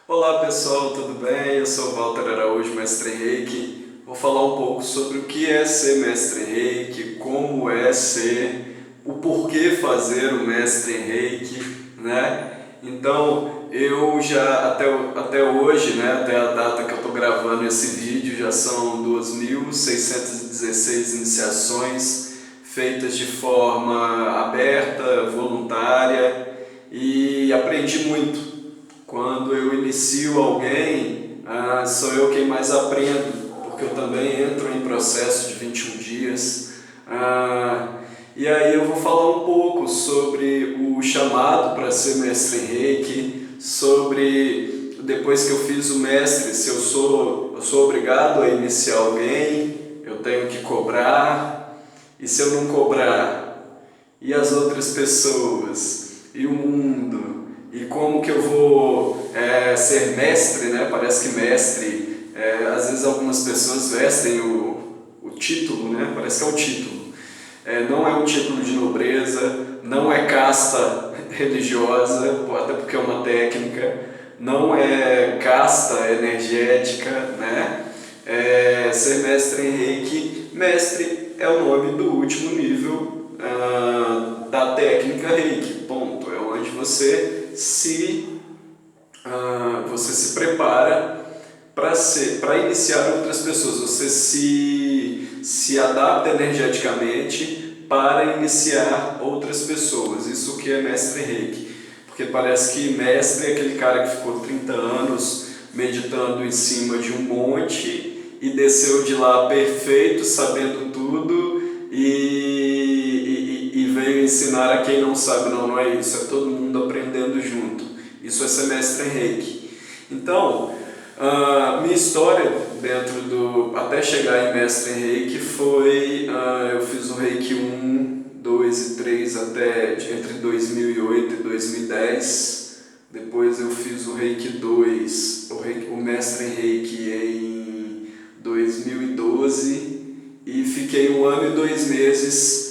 Olá pessoal, tudo bem? Eu sou o Walter Araújo, mestre em Reiki. Vou falar um pouco sobre o que é ser mestre em Reiki, como é ser, o porquê fazer o mestre em Reiki, né? Então, eu já até hoje, né, até a data que eu estou gravando esse vídeo, já são 2.616 iniciações feitas de forma aberta, voluntária, e aprendi muito. Quando eu inicio alguém, sou eu quem mais aprendo, porque eu também entro em processo de 21 dias. E aí eu vou falar um pouco sobre o chamado para ser mestre em Reiki, sobre depois que eu fiz o mestre, se eu sou obrigado a iniciar alguém, eu tenho que cobrar, e se eu não cobrar, e as outras pessoas, e o mundo, e como que eu vou ser mestre, né? Parece que mestre, às vezes algumas pessoas vestem o título, né? Parece que é o título. Não é um título de nobreza, não é casta religiosa, até porque é uma técnica, não é casta energética, né? Ser mestre em Reiki, mestre é o nome do último nível da técnica Reiki, ponto. É onde você se prepara para iniciar outras pessoas, você se adapta energeticamente para iniciar outras pessoas. Isso que é mestre Reiki, porque parece que mestre é aquele cara que ficou 30 anos meditando em cima de um monte e desceu de lá perfeito, sabendo tudo e veio ensinar a quem não sabe. Não, não é isso, é todo mundo aprendendo junto. Isso é ser mestre em Reiki. Então, minha história até chegar em mestre em Reiki foi, eu fiz o Reiki 1, 2 e 3 entre 2008 e 2010. Depois eu fiz o Reiki 2, o mestre em Reiki em 2012 e fiquei 1 ano e 2 meses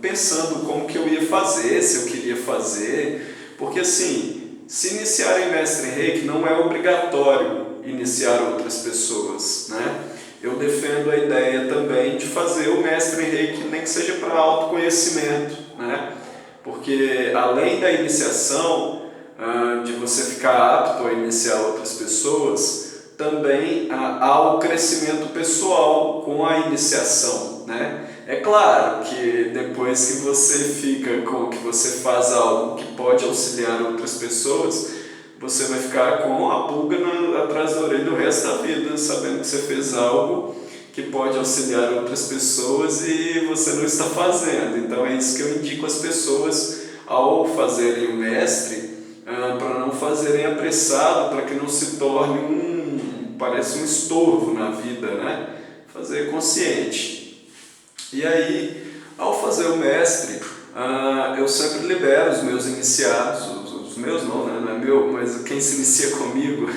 pensando como que eu ia fazer, se eu queria fazer, porque assim, se iniciar em mestre em Reiki não é obrigatório iniciar outras pessoas, né? Eu defendo a ideia também de fazer o mestre em Reiki nem que seja para autoconhecimento, né? Porque além da iniciação, de você ficar apto a iniciar outras pessoas, também há o crescimento pessoal com a iniciação, né? É claro que depois que você faz algo que pode auxiliar outras pessoas, você vai ficar com a pulga atrás da orelha o resto da vida, sabendo que você fez algo que pode auxiliar outras pessoas e você não está fazendo. Então é isso que eu indico às pessoas ao fazerem o mestre, para não fazerem apressado, para que não se torne parece um estorvo na vida, né? Fazer consciente. E aí, ao fazer o mestre, eu sempre libero os meus iniciados, os meus não, né? Não é meu, mas quem se inicia comigo,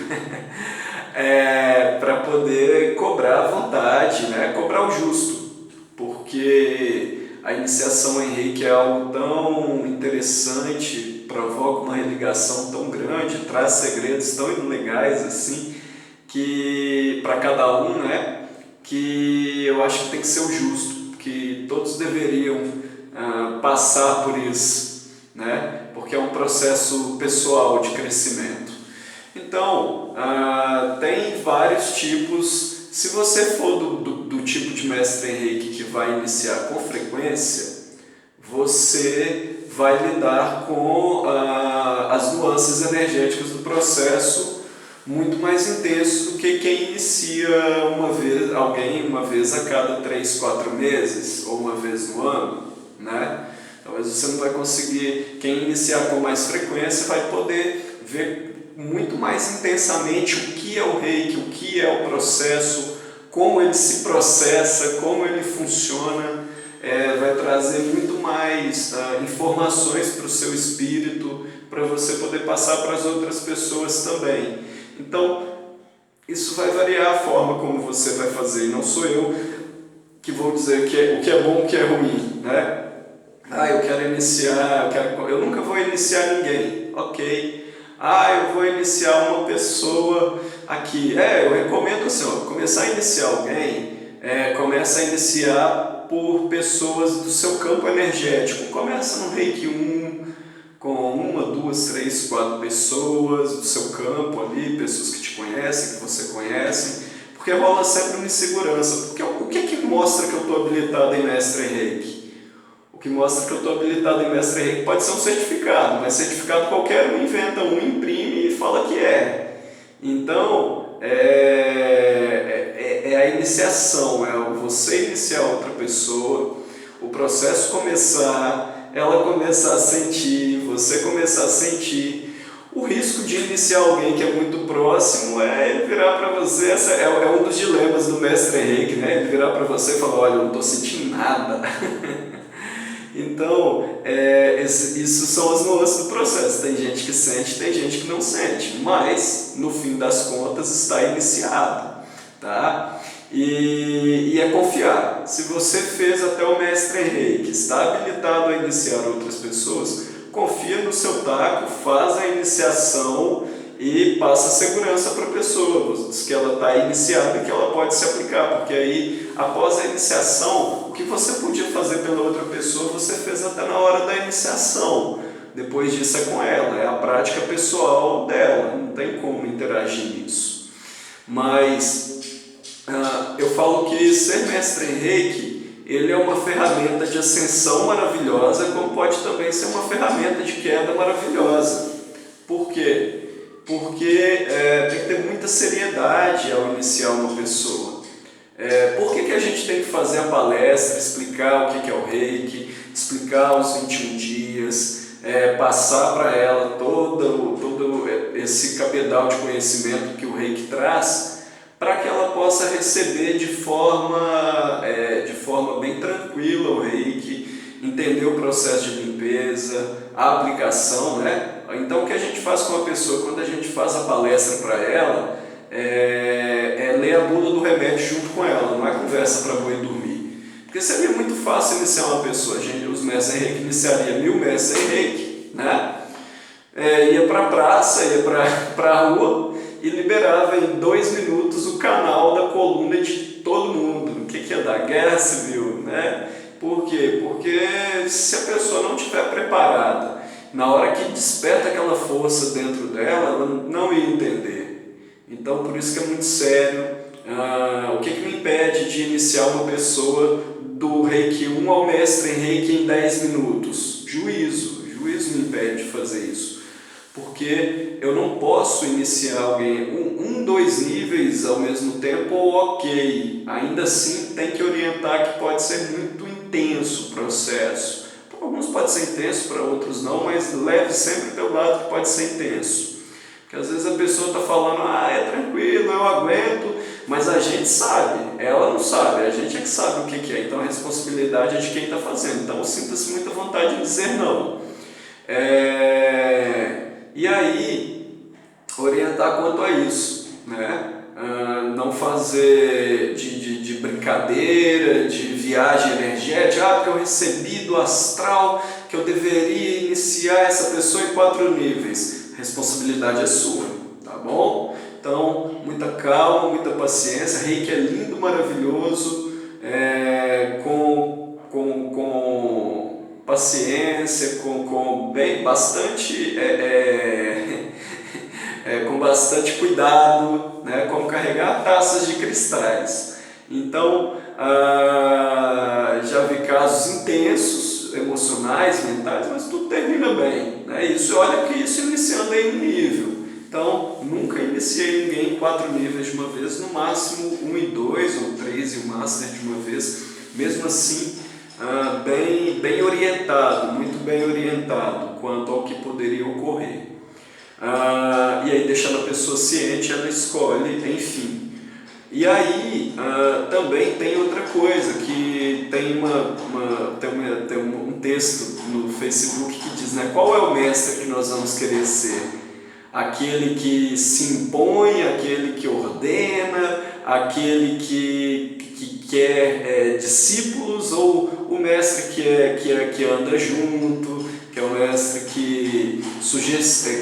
para poder cobrar à vontade, né? Cobrar o justo, porque a iniciação em Reiki é algo tão interessante, provoca uma religação tão grande, traz segredos tão legais assim, que para cada um, né? Que eu acho que tem que ser o justo, que todos deveriam passar por isso, né? Porque é um processo pessoal de crescimento. Então, tem vários tipos. Se você for do tipo de mestre em Reiki que vai iniciar com frequência, você vai lidar com as nuances energéticas do processo muito mais intenso do que quem inicia alguém uma vez a cada 3, 4 meses ou uma vez no ano, né? Talvez você não vai conseguir, quem iniciar com mais frequência vai poder ver muito mais intensamente o que é o Reiki, o que é o processo, como ele se processa, como ele funciona, vai trazer muito mais informações para o seu espírito, para você poder passar para as outras pessoas também. Então, isso vai variar a forma como você vai fazer, não sou eu que vou dizer o que é bom e o que é ruim, né? Eu quero iniciar, eu nunca vou iniciar ninguém, ok, Eu vou iniciar uma pessoa aqui. Eu recomendo assim, ó, começar a iniciar alguém, começa a iniciar por pessoas do seu campo energético. Começa no Reiki 1, com uma, duas, três, quatro pessoas do seu campo ali, pessoas que te conhecem, que você conhece, porque rola sempre uma insegurança. Porque o que mostra que eu estou habilitado em Mestre Reiki? O que mostra que eu estou habilitado em Mestre Reiki pode ser um certificado, mas certificado qualquer um inventa um, imprime e fala que é. Então, é a iniciação, você iniciar outra pessoa, o processo começar, ela começar a sentir, você começar a sentir. O risco de iniciar alguém que é muito próximo é ele virar para você, é um dos dilemas do Mestre Reiki, né? Ele virar para você e falar, olha, eu não estou sentindo nada. Então, isso são as nuances do processo. Tem gente que sente, tem gente que não sente, mas, no fim das contas, está iniciado, tá? E é confiar. Se você fez até o Mestre Reiki, está habilitado a iniciar outras pessoas, confia no seu taco, faz a iniciação e passa segurança para a pessoa, diz que ela está iniciada e que ela pode se aplicar, porque aí, após a iniciação, o que você podia fazer pela outra pessoa, você fez até na hora da iniciação. Depois disso é com ela, é a prática pessoal dela, não tem como interagir nisso. Mas eu falo que ser mestre em Reiki, ele é uma ferramenta de ascensão maravilhosa, como pode também ser uma ferramenta de queda maravilhosa. Por quê? Porque tem que ter muita seriedade ao iniciar uma pessoa. Por que a gente tem que fazer a palestra, explicar o que é o Reiki, explicar os 21 dias, passar para ela todo esse cabedal de conhecimento que o Reiki traz, para que ela possa receber de forma bem tranquila o Reiki, entender o processo de limpeza, a aplicação, né? Então o que a gente faz com a pessoa quando a gente faz a palestra para ela é ler a bula do remédio junto com ela, não é conversa para boi dormir. Porque seria muito fácil iniciar uma pessoa, os mestres em Reiki iniciaria 1000 mestres em Reiki, né? Ia para a praça, ia para a rua e liberava em 2 minutos o canal da coluna de todo mundo. O que ia dar? Guerra civil, né? Por quê? Porque se a pessoa não estiver preparada, na hora que desperta aquela força dentro dela, ela não ia entender. Então, por isso que é muito sério. O que me impede de iniciar uma pessoa do Reiki 1 ao mestre em Reiki em 10 minutos? Juízo me impede de fazer isso. Porque eu não posso iniciar alguém 2 níveis ao mesmo tempo, ok. Ainda assim tem que orientar que pode ser muito intenso o processo. Para alguns pode ser intenso, para outros não, mas leve sempre pelo lado que pode ser intenso. Porque às vezes a pessoa está falando, é tranquilo, eu aguento, mas a gente sabe, ela não sabe, a gente é que sabe o que é. Então a responsabilidade é de quem está fazendo. Então sinta-se muita vontade de dizer não. E aí, orientar quanto a isso, né? Não fazer de brincadeira, de viagem energética, porque eu recebi do astral que eu deveria iniciar essa pessoa em 4 níveis. A responsabilidade é sua, tá bom? Então, muita calma, muita paciência. Reiki é lindo, maravilhoso, com paciência, com bastante cuidado, né? Como carregar taças de cristais. Então, já vi casos intensos, emocionais, mentais, mas tudo termina bem, né? Olha que isso iniciando em um nível. Então, nunca iniciei ninguém em 4 níveis de uma vez, no máximo 1 e 2 ou 3 e o Master de uma vez, mesmo assim, bem orientado, muito bem orientado quanto ao que poderia ocorrer. E aí, deixando a pessoa ciente, ela escolhe, enfim. E aí, também tem outra coisa, que tem um texto no Facebook que diz, né, qual é o mestre que nós vamos querer ser? Aquele que se impõe, aquele que ordena, aquele que quer discípulos, ou o mestre que anda junto, que é o mestre que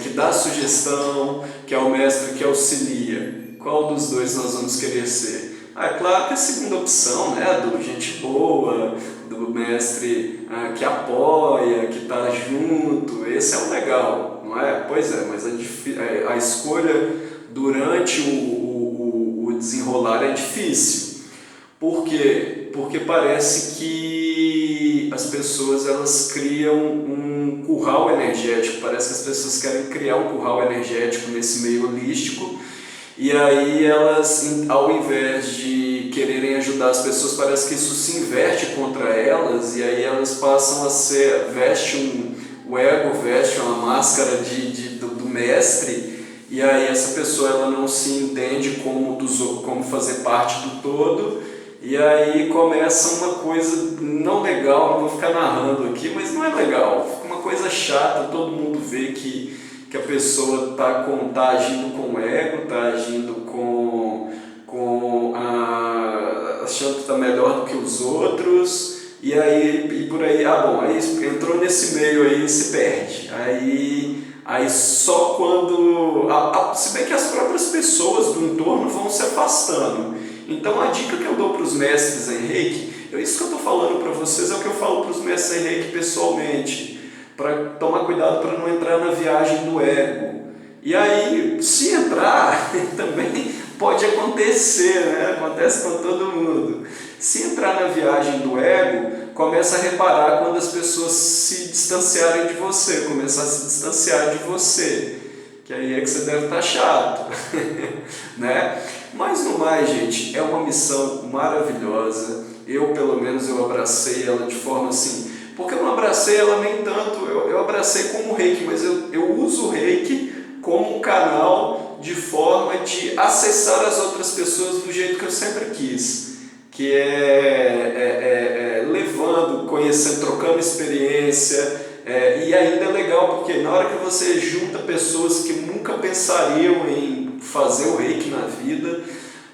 dá sugestão, que é o mestre que auxilia? Qual dos dois nós vamos querer ser? É claro que a segunda opção, né, do gente boa, do mestre que apoia, que está junto, esse é o legal, não é? Pois é, mas a escolha durante o desenrolar é difícil. Por quê? Porque parece que as pessoas elas criam um curral energético, parece que as pessoas querem criar um curral energético nesse meio holístico, e aí elas, ao invés de quererem ajudar as pessoas, parece que isso se inverte contra elas, e aí elas passam a ser, o ego veste uma máscara do mestre, e aí essa pessoa ela não se entende como fazer parte do todo, e aí começa uma coisa não legal, não vou ficar narrando aqui, mas não é legal, fica uma coisa chata, todo mundo vê que a pessoa está agindo com o ego, está agindo achando que está melhor do que os outros, e por aí, aí entrou nesse meio aí e se perde. Aí só quando... se bem que as próprias pessoas do entorno vão se afastando. Então a dica que eu dou para os mestres em Reiki, isso que eu estou falando para vocês é o que eu falo para os mestres em Reiki pessoalmente, para tomar cuidado para não entrar na viagem do ego. E aí, se entrar, também pode acontecer, né? Acontece com todo mundo. Se entrar na viagem do ego, começa a reparar quando as pessoas se distanciarem de você, começar a se distanciar de você, que aí é que você deve estar chato, né? Mas no mais, gente, é uma missão maravilhosa. Pelo menos, eu abracei ela de forma assim, porque eu não abracei ela nem tanto, eu abracei como Reiki, mas eu uso o Reiki como um canal de forma de acessar as outras pessoas do jeito que eu sempre quis, que levando, conhecendo, trocando experiência, e ainda é legal porque na hora que você junta pessoas que nunca pensariam em fazer o Reiki na vida,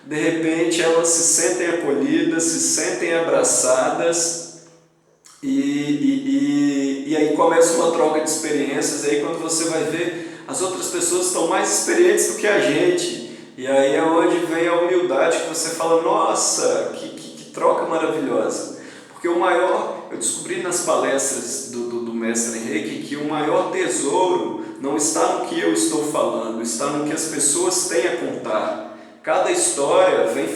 de repente elas se sentem acolhidas, se sentem abraçadas, e aí começa uma troca de experiências. E aí quando você vai ver, as outras pessoas estão mais experientes do que a gente, e aí é onde vem a humildade, que você fala, nossa, que troca maravilhosa. Porque eu descobri nas palestras do mestre Reiki que o maior tesouro não está no que eu estou falando, está no que as pessoas têm a contar. Cada história vem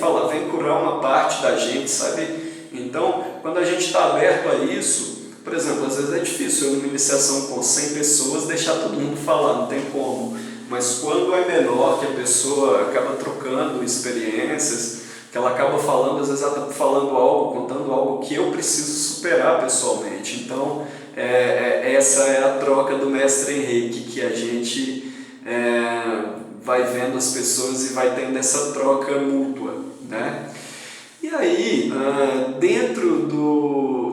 curar uma parte da gente, sabe? Então, quando a gente está aberto a isso, por exemplo, às vezes é difícil numa iniciação com 100 pessoas deixar todo mundo falar, não tem como. Mas quando é menor, que a pessoa acaba trocando experiências, que ela acaba falando, às vezes ela está falando algo, contando algo que eu preciso superar pessoalmente. Então, essa é a troca do mestre Reiki, que a gente vai vendo as pessoas e vai tendo essa troca mútua, né? E aí,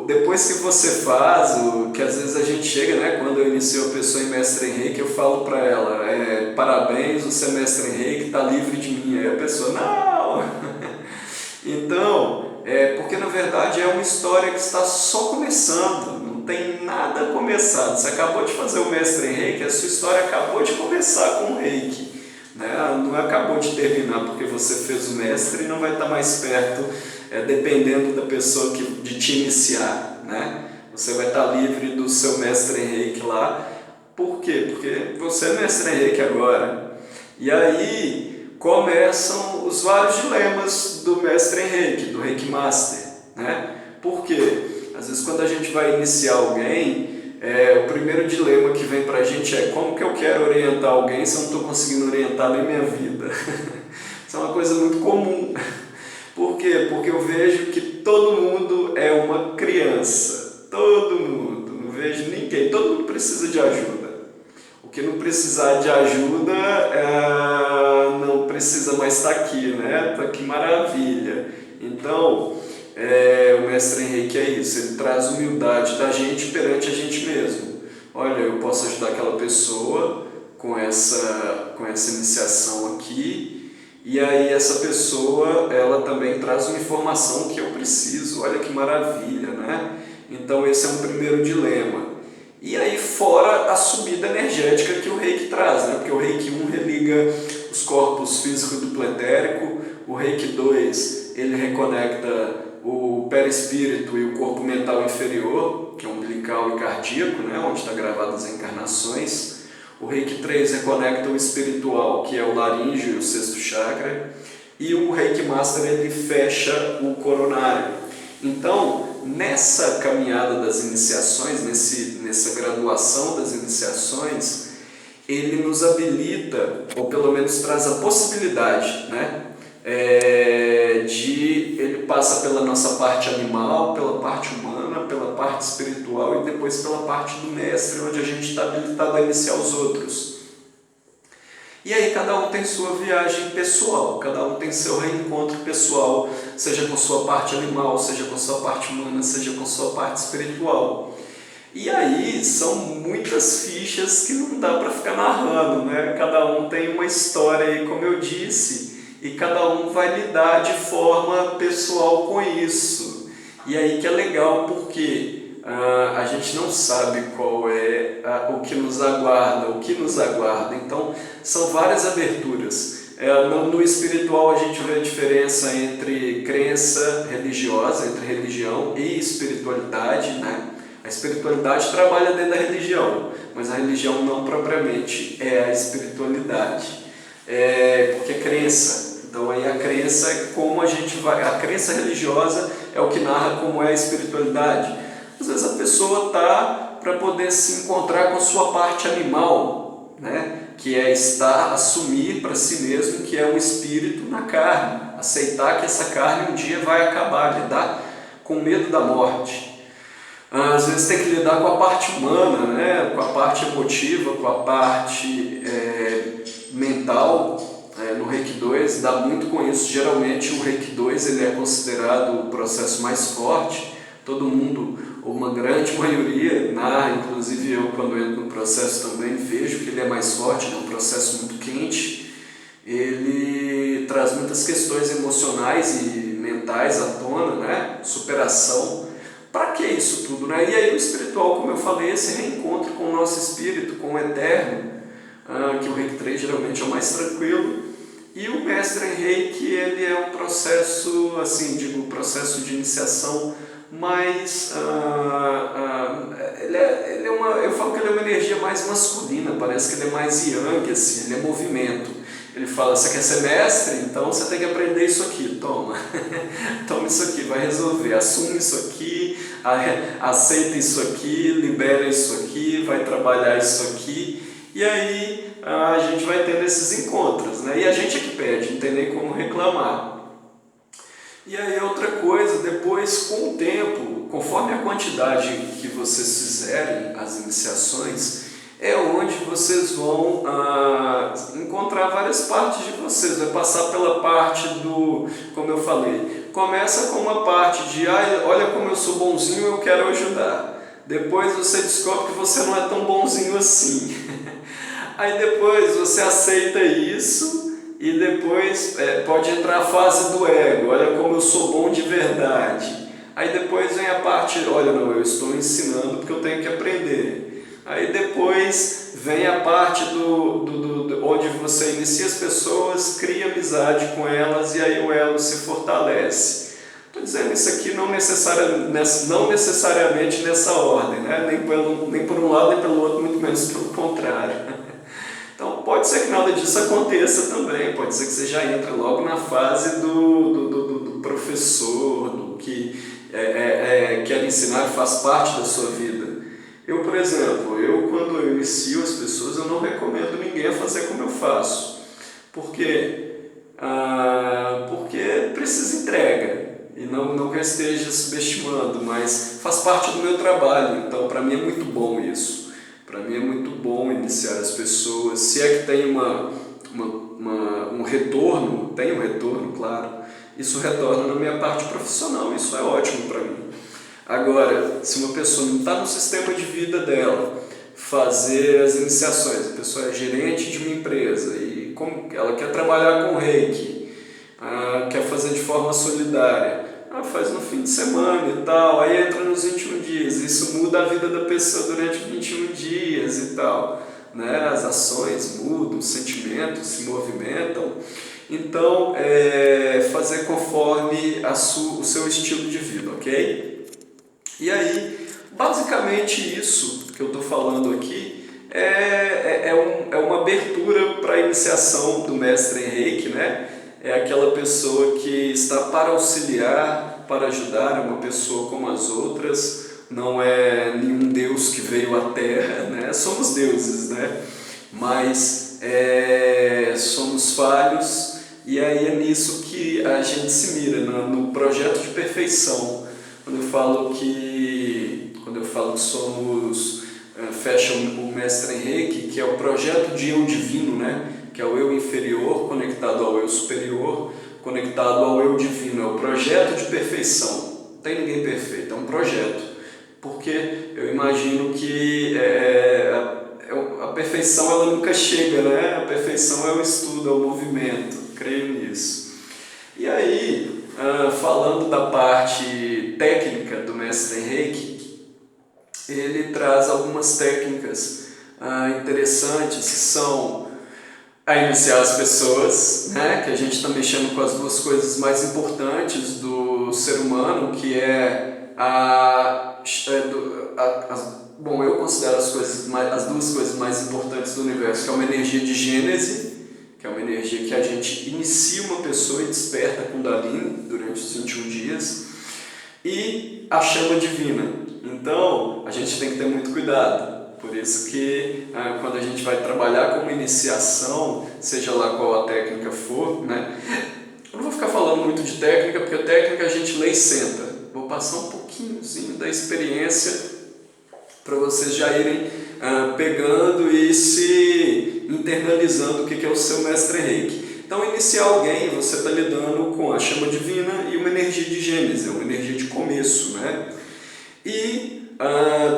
depois que você faz, que às vezes a gente chega, né, quando eu inicio a pessoa em mestre em Reiki, eu falo para ela, parabéns, você é mestre em Reiki, está livre de mim. Aí a pessoa, não! Então, porque na verdade é uma história que está só começando, não tem nada começado. Você acabou de fazer o mestre em Reiki, a sua história acabou de começar com o Reiki. Não acabou de terminar porque você fez o mestre e não vai estar mais perto, dependendo da pessoa de te iniciar, né? Você vai estar livre do seu mestre em Reiki lá. Por quê? Porque você é mestre em Reiki agora. E aí começam os vários dilemas do mestre em Reiki, do Reiki Master, né? Por quê? Às vezes quando a gente vai iniciar alguém, o primeiro dilema que vem pra gente é como que eu quero orientar alguém se eu não estou conseguindo orientar nem minha vida? Isso é uma coisa muito comum. Por quê? Porque eu vejo que todo mundo é uma criança. Todo mundo. Não vejo ninguém. Todo mundo precisa de ajuda. O que não precisar de ajuda não precisa mais estar aqui, né? Que maravilha. Então, o mestre Henrique é isso, ele traz humildade da gente perante a gente mesmo. Olha, eu posso ajudar aquela pessoa com essa iniciação aqui, e aí essa pessoa, ela também traz uma informação que eu preciso. Olha que maravilha, né? Então esse é um primeiro dilema. E aí fora a subida energética que o Reiki traz, né? Porque o Reiki 1 religa os corpos físico e duplo etérico, o Reiki 2 ele reconecta o perispírito e o corpo mental inferior, que é umbilical e cardíaco, né? Onde está gravadas as encarnações. O Reiki 3 reconecta o espiritual, que é o laríngeo e o sexto chakra. E o Reiki Master ele fecha o coronário. Então, nessa caminhada das iniciações, nessa graduação das iniciações, ele nos habilita, ou pelo menos traz a possibilidade, né? Ele passa pela nossa parte animal, pela parte humana, pela parte espiritual e depois pela parte do mestre, onde a gente está habilitado a iniciar os outros. E aí cada um tem sua viagem pessoal, cada um tem seu reencontro pessoal, seja com sua parte animal, seja com sua parte humana, seja com sua parte espiritual. E aí são muitas fichas que não dá para ficar narrando, né? Cada um tem uma história aí, como eu disse, e cada um vai lidar de forma pessoal com isso. E aí que é legal porque a gente não sabe qual é o que nos aguarda, então são várias aberturas. No espiritual a gente vê a diferença entre crença religiosa, entre religião e espiritualidade, né? A espiritualidade trabalha dentro da religião, mas a religião não propriamente é a espiritualidade, porque é crença. Então aí a crença é como a gente vai, a crença religiosa é o que narra como é a espiritualidade. Às vezes a pessoa está para poder se encontrar com a sua parte animal, né? Que é assumir para si mesmo que é um espírito na carne, aceitar que essa carne um dia vai acabar, lidar com medo da morte. Às vezes tem que lidar com a parte humana, né? Com a parte emotiva, com a parte mental. No Reiki 2 dá muito com isso. Geralmente o Reiki 2 ele é considerado o processo mais forte. Todo mundo, ou uma grande maioria, inclusive eu quando entro no processo também vejo que ele é mais forte, é um processo muito quente. Ele traz muitas questões emocionais e mentais à tona, né? Superação. Para que isso tudo, né? E aí o espiritual, como eu falei, esse reencontro com o nosso espírito, com o eterno, que o Reiki 3 geralmente é o mais tranquilo. E o mestre em Reiki, ele é um processo, assim, processo de iniciação mais... eu falo que ele é uma energia mais masculina, parece que ele é mais yang, assim, ele é movimento. Ele fala, você quer ser mestre? Então você tem que aprender isso aqui, toma. Toma isso aqui, vai resolver, assume isso aqui, aceita isso aqui, libera isso aqui, vai trabalhar isso aqui. E aí a gente vai tendo esses encontros, né? E a gente é que pede, não tem nem como reclamar. E aí outra coisa, depois com o tempo, conforme a quantidade que vocês fizerem as iniciações, é onde vocês vão encontrar várias partes de vocês. Vai passar pela parte do, como eu falei, começa com uma parte de, olha como eu sou bonzinho, eu quero ajudar. Depois você descobre que você não é tão bonzinho assim. Aí depois você aceita isso e depois pode entrar a fase do ego, olha como eu sou bom de verdade. Aí depois vem a parte, olha não, eu estou ensinando porque eu tenho que aprender. Aí depois vem a parte onde você inicia as pessoas, cria amizade com elas e aí o elo se fortalece. Estou dizendo isso aqui não necessariamente nessa ordem, né? nem por um lado nem pelo outro, muito menos pelo contrário. Então pode ser que nada disso aconteça também, pode ser que você já entre logo na fase do professor, do que quer ensinar e faz parte da sua vida. Eu, por exemplo, quando eu inicio as pessoas, eu não recomendo ninguém a fazer como eu faço. Por quê? Porque precisa entrega. E não que eu esteja subestimando, mas faz parte do meu trabalho. Então, para mim é muito bom isso. Para mim é muito bom iniciar as pessoas. Se é que tem um retorno, tem um retorno, claro. Isso retorna na minha parte profissional. Isso é ótimo para mim. Agora, se uma pessoa não está no sistema de vida dela, fazer as iniciações, a pessoa é gerente de uma empresa e ela quer trabalhar com Reiki, quer fazer de forma solidária, faz no fim de semana e tal, aí entra nos 21 dias, isso muda a vida da pessoa durante 21 dias e tal, né? As ações mudam, os sentimentos se movimentam, então fazer conforme o seu estilo de vida, ok? E aí, basicamente isso que eu estou falando aqui é uma abertura para a iniciação do mestre em Reiki, né? É aquela pessoa que está para auxiliar, para ajudar, é uma pessoa como as outras, não é nenhum deus que veio à Terra, né? Somos deuses, né? Mas somos falhos, e aí é nisso que a gente se mira, no projeto de perfeição. Quando eu falo que somos, fecha o mestre em Reiki, que é o projeto de eu divino, né? Que é o eu inferior conectado ao eu superior, conectado ao eu divino, é o projeto de perfeição. Não tem ninguém perfeito, é um projeto, porque eu imagino que a perfeição ela nunca chega, né? A perfeição é o estudo, é o movimento, creio nisso. E aí, falando da parte técnica do mestre em Reiki, ele traz algumas técnicas interessantes que são a iniciar as pessoas, né? Que a gente está mexendo com as duas coisas mais importantes do ser humano, que bom, eu considero as duas coisas mais importantes do universo, que é uma energia de gênese, que é uma energia que a gente inicia uma pessoa e desperta a Kundalini durante os 21 dias, e a chama divina. Então, a gente tem que ter muito cuidado. Por isso que quando a gente vai trabalhar com uma iniciação, seja lá qual a técnica for, né? Eu não vou ficar falando muito de técnica, porque a técnica a gente lê e senta. Vou passar um pouquinhozinho da experiência para vocês já irem pegando e se internalizando o que é o seu mestre Reiki. Então, iniciar alguém, você está lidando com a chama divina e uma energia de gênese, uma energia de começo, né? E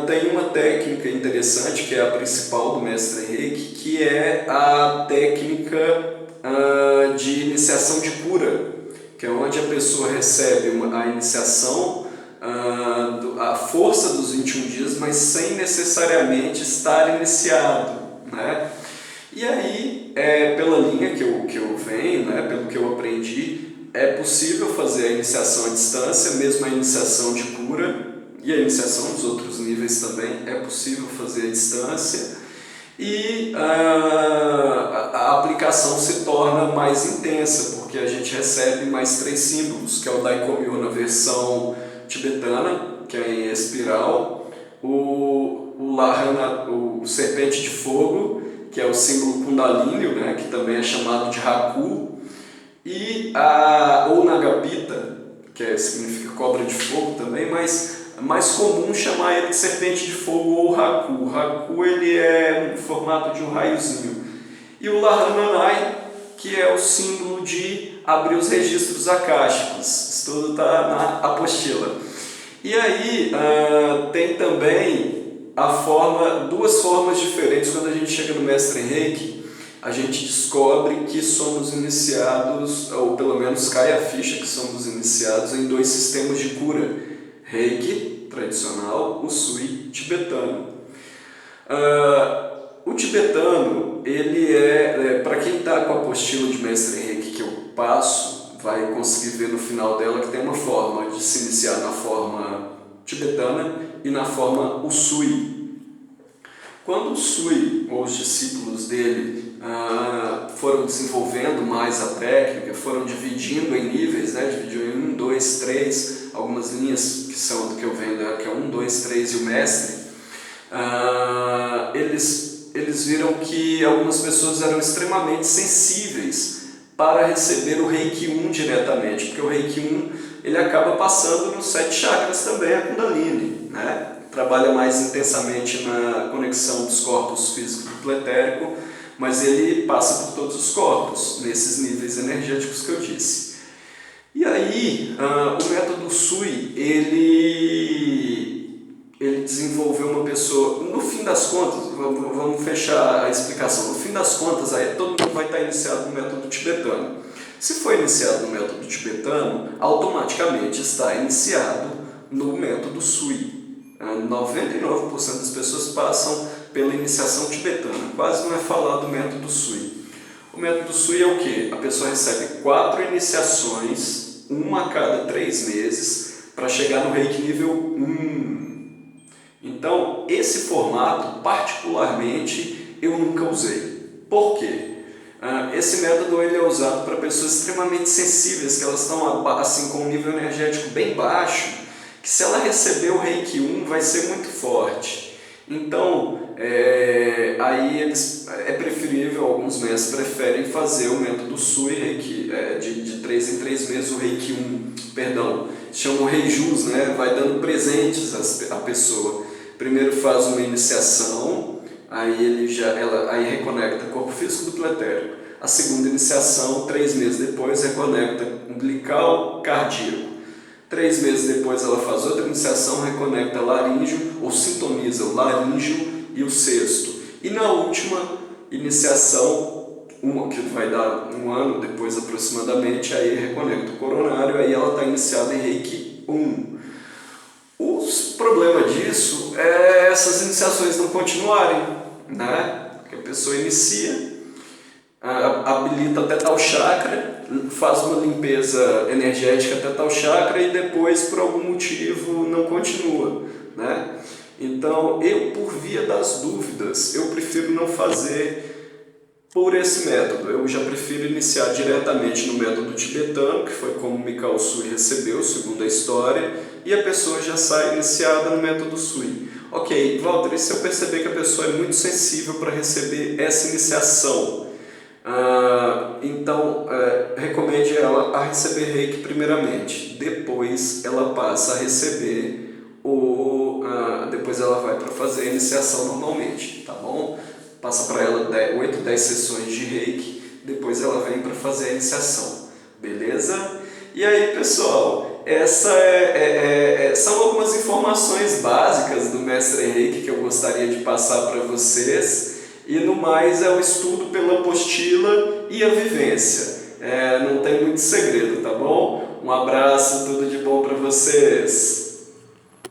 tem uma técnica interessante, que é a principal do mestre Reiki, que é a técnica de iniciação de cura, que é onde a pessoa recebe a iniciação, a força dos 21 dias, mas sem necessariamente estar iniciado, né? E aí, pela linha que eu venho, né, pelo que eu aprendi, é possível fazer a iniciação à distância, mesmo a iniciação de cura, e a iniciação dos outros níveis também é possível fazer à distância, e a aplicação se torna mais intensa, porque a gente recebe mais 3 símbolos, que é o Daikomyo na versão tibetana, que é em espiral, o Lahana, o serpente de fogo, que é o símbolo Kundalini, né, que também é chamado de Haku, e o Nagapita, que significa cobra de fogo também, mas é mais comum chamar ele de serpente de fogo ou Haku. O Haku ele é um formato de um raiozinho. E o Lahananai, que é o símbolo de abrir os registros akáshicos. Isso tudo está na apostila. E aí tem também duas formas diferentes. Quando a gente chega no mestre Reiki, a gente descobre que somos iniciados, ou pelo menos cai a ficha que somos iniciados em 2 sistemas de cura: Reiki tradicional, o Sui tibetano. O tibetano, ele para quem está com a apostila de mestre Reiki que eu passo, vai conseguir ver no final dela que tem uma forma de se iniciar na forma tibetana e na forma Usui. Quando o Sui, ou os discípulos dele, foram desenvolvendo mais a técnica, foram dividindo em níveis, né? Dividiu em 1, 2, 3, algumas linhas que são do que eu venho, que é 1, 2, 3 e o mestre, eles viram que algumas pessoas eram extremamente sensíveis para receber o Reiki 1 diretamente, porque o Reiki 1 ele acaba passando nos 7 chakras também, a Kundalini, né? Trabalha mais intensamente na conexão dos corpos físico e etérico, mas ele passa por todos os corpos, nesses níveis energéticos que eu disse. E aí, o método Sui, ele desenvolveu uma pessoa, no fim das contas, vamos fechar a explicação. No fim das contas, aí todo mundo vai estar iniciado no método tibetano. Se for iniciado no método tibetano, automaticamente está iniciado no método Sui. 99% das pessoas passam pela iniciação tibetana. Quase não é falado do método Sui. O método Sui é o quê? A pessoa recebe 4 iniciações, uma a cada 3 meses, para chegar no Reiki nível 1. Então, esse formato, particularmente, eu nunca usei. Por quê? Esse método ele é usado para pessoas extremamente sensíveis, que elas estão assim, com um nível energético bem baixo, que se ela receber o Reiki 1 vai ser muito forte. Então, aí é preferível, alguns mestres preferem fazer o método Sui, Reiki, de 3 em 3 meses, o Reiki 1, perdão, chama o Reijus, né? Vai dando presentes à pessoa. Primeiro faz uma iniciação, aí aí reconecta corpo físico duplo etérico. A segunda iniciação, 3 meses depois, reconecta umbilical cardíaco. 3 meses depois ela faz outra iniciação, reconecta laríngeo, ou sintoniza o laríngeo e o sexto. E na última iniciação, que vai dar 1 ano depois aproximadamente, aí reconecta o coronário, aí ela está iniciada em Reiki 1. O problema disso é essas iniciações não continuarem, né? Porque a pessoa inicia, habilita até tal chakra, faz uma limpeza energética até tal chakra e depois, por algum motivo, não continua, né? Então, por via das dúvidas, eu prefiro não fazer por esse método. Eu já prefiro iniciar diretamente no método tibetano, que foi como Mikao Sui recebeu, segundo a história, e a pessoa já sai iniciada no método Sui. Ok, Walter, e se eu perceber que a pessoa é muito sensível para receber essa iniciação? Então, recomende ela a receber Reiki primeiramente. Depois ela passa a receber depois ela vai para fazer a iniciação normalmente, tá bom? Passa para ela 8, 10 sessões de Reiki, depois ela vem para fazer a iniciação, beleza? E aí, pessoal, são algumas informações básicas do Mestre Reiki que eu gostaria de passar para vocês. E no mais é o estudo pela apostila e a vivência. Não tem muito segredo, tá bom? Um abraço, tudo de bom para vocês!